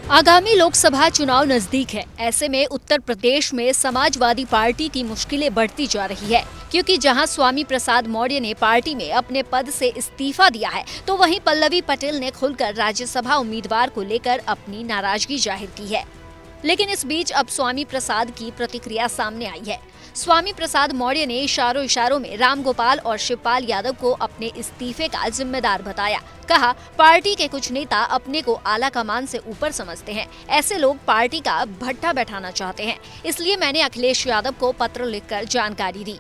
आगामी लोकसभा चुनाव नजदीक है। ऐसे में उत्तर प्रदेश में समाजवादी पार्टी की मुश्किलें बढ़ती जा रही है, क्योंकि जहां स्वामी प्रसाद मौर्य ने पार्टी में अपने पद से इस्तीफा दिया है, तो वहीं पल्लवी पटेल ने खुलकर राज्यसभा उम्मीदवार को लेकर अपनी नाराजगी जाहिर की है। लेकिन इस बीच अब स्वामी प्रसाद की प्रतिक्रिया सामने आई है। स्वामी प्रसाद मौर्य ने इशारों में रामगोपाल और शिवपाल यादव को अपने इस्तीफे का जिम्मेदार बताया। कहा, पार्टी के कुछ नेता अपने को आला कमान से ऊपर समझते हैं। ऐसे लोग पार्टी का भट्टा बैठाना चाहते हैं, इसलिए मैंने अखिलेश यादव को पत्र लिखकर जानकारी दी।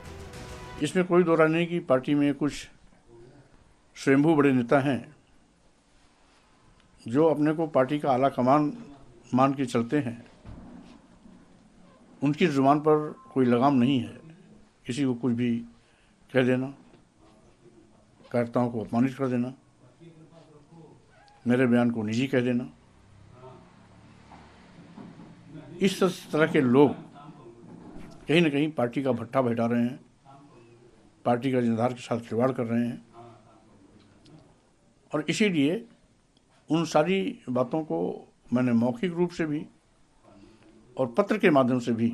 इसमें कोई दो राय नहीं कि पार्टी में कुछ स्वयंभू बड़े नेता हैं जो अपने को पार्टी का आला कमान मान के चलते हैं। उनकी जुबान पर कोई लगाम नहीं है। किसी को कुछ भी कह देना, कार्यकर्ताओं को अपमानित कर देना, मेरे बयान को निजी कह देना। इस तरह के लोग कहीं न कहीं पार्टी का भट्टा बैठा रहे हैं, पार्टी का जनधार के साथ खिलवाड़ कर रहे हैं, और इसीलिए उन सारी बातों को मैंने मौखिक रूप से भी और पत्र के माध्यम से भी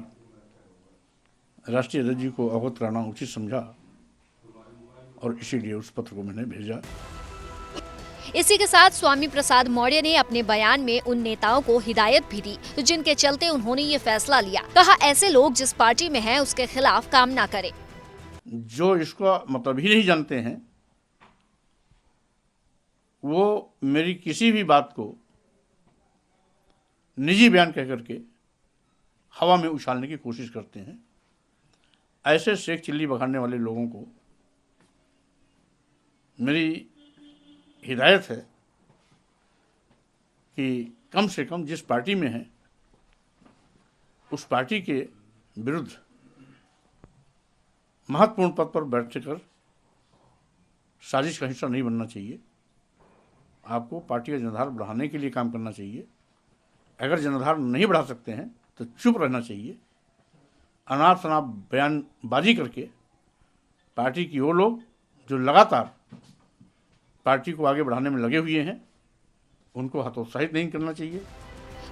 राष्ट्रीय अध्यक्ष जी को अवगत कराना उचित समझा, और इसीलिए उस पत्र को मैंने भेजा। इसी के साथ स्वामी प्रसाद मौर्य ने अपने बयान में उन नेताओं को हिदायत भी दी, जिनके चलते उन्होंने ये फैसला लिया। कहा, ऐसे लोग जिस पार्टी में हैं उसके खिलाफ काम ना करें। जो इसका मतलब ही नहीं जानते हैं वो मेरी किसी भी बात को निजी बयान कह करके हवा में उछालने की कोशिश करते हैं। ऐसे शेख चिल्ली बखाड़ने वाले लोगों को मेरी हिदायत है कि कम से कम जिस पार्टी में है उस पार्टी के विरुद्ध महत्वपूर्ण पद पर बैठकर साजिश का हिस्सा नहीं बनना चाहिए। आपको पार्टी का जनाधार बढ़ाने के लिए काम करना चाहिए। अगर जनाधार नहीं बढ़ा सकते हैं तो चुप रहना चाहिए। अनाप शनाप बयानबाजी करके पार्टी की वो लोग जो लगातार पार्टी को आगे बढ़ाने में लगे हुए हैं उनको हतोत्साहित नहीं करना चाहिए।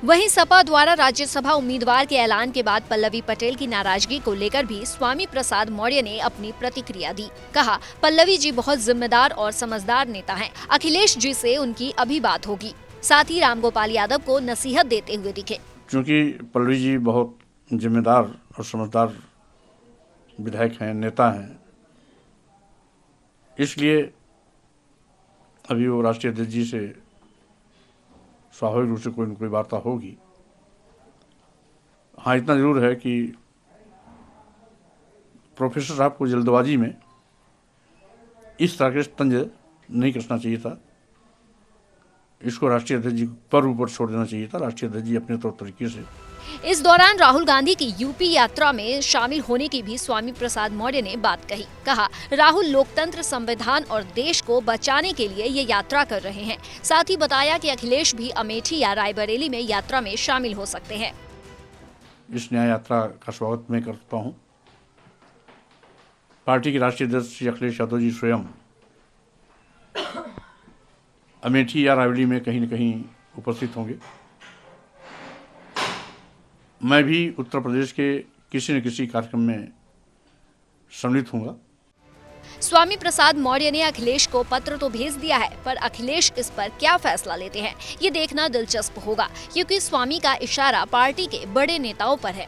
वहीं सपा द्वारा राज्यसभा उम्मीदवार के ऐलान के बाद पल्लवी पटेल की नाराजगी को लेकर भी स्वामी प्रसाद मौर्य ने अपनी प्रतिक्रिया दी। कहा, पल्लवी जी बहुत जिम्मेदार और समझदार नेता हैं। अखिलेश जी से उनकी अभी बात होगी। साथ ही रामगोपाल यादव को नसीहत देते हुए दिखे। क्योंकि पल्लवी जी बहुत जिम्मेदार और समझदार विधायक हैं, नेता हैं, इसलिए अभी वो राष्ट्रीय अध्यक्ष जी से स्वाभाविक रूप से कोई न कोई वार्ता होगी। हाँ, इतना जरूर है कि प्रोफेसर साहब को जल्दबाजी में इस तरह के तंज नहीं कसना चाहिए था। इसको राष्ट्रीय अध्यक्ष जी पर ऊपर छोड़ देना चाहिए था। राष्ट्रीय अध्यक्ष जी अपने तौर तरीके से। इस दौरान राहुल गांधी की यूपी यात्रा में शामिल होने की भी स्वामी प्रसाद मौर्य ने बात कही। कहा, राहुल लोकतंत्र, संविधान और देश को बचाने के लिए ये यात्रा कर रहे हैं। साथ ही बताया कि अखिलेश भी अमेठी या रायबरेली में यात्रा में शामिल हो सकते हैं। इस न्याय यात्रा का स्वागत मैं करता हूँ। पार्टी के राष्ट्रीय अध्यक्ष श्री अखिलेश यादव जी स्वयं अमेठी या रायबरेली में कहीं न कहीं उपस्थित होंगे। मैं भी उत्तर प्रदेश के किसी न किसी कार्यक्रम में सम्मिलित होऊंगा। स्वामी प्रसाद मौर्य ने अखिलेश को पत्र तो भेज दिया है, पर अखिलेश इस पर क्या फैसला लेते हैं ये देखना दिलचस्प होगा, क्योंकि स्वामी का इशारा पार्टी के बड़े नेताओं पर है।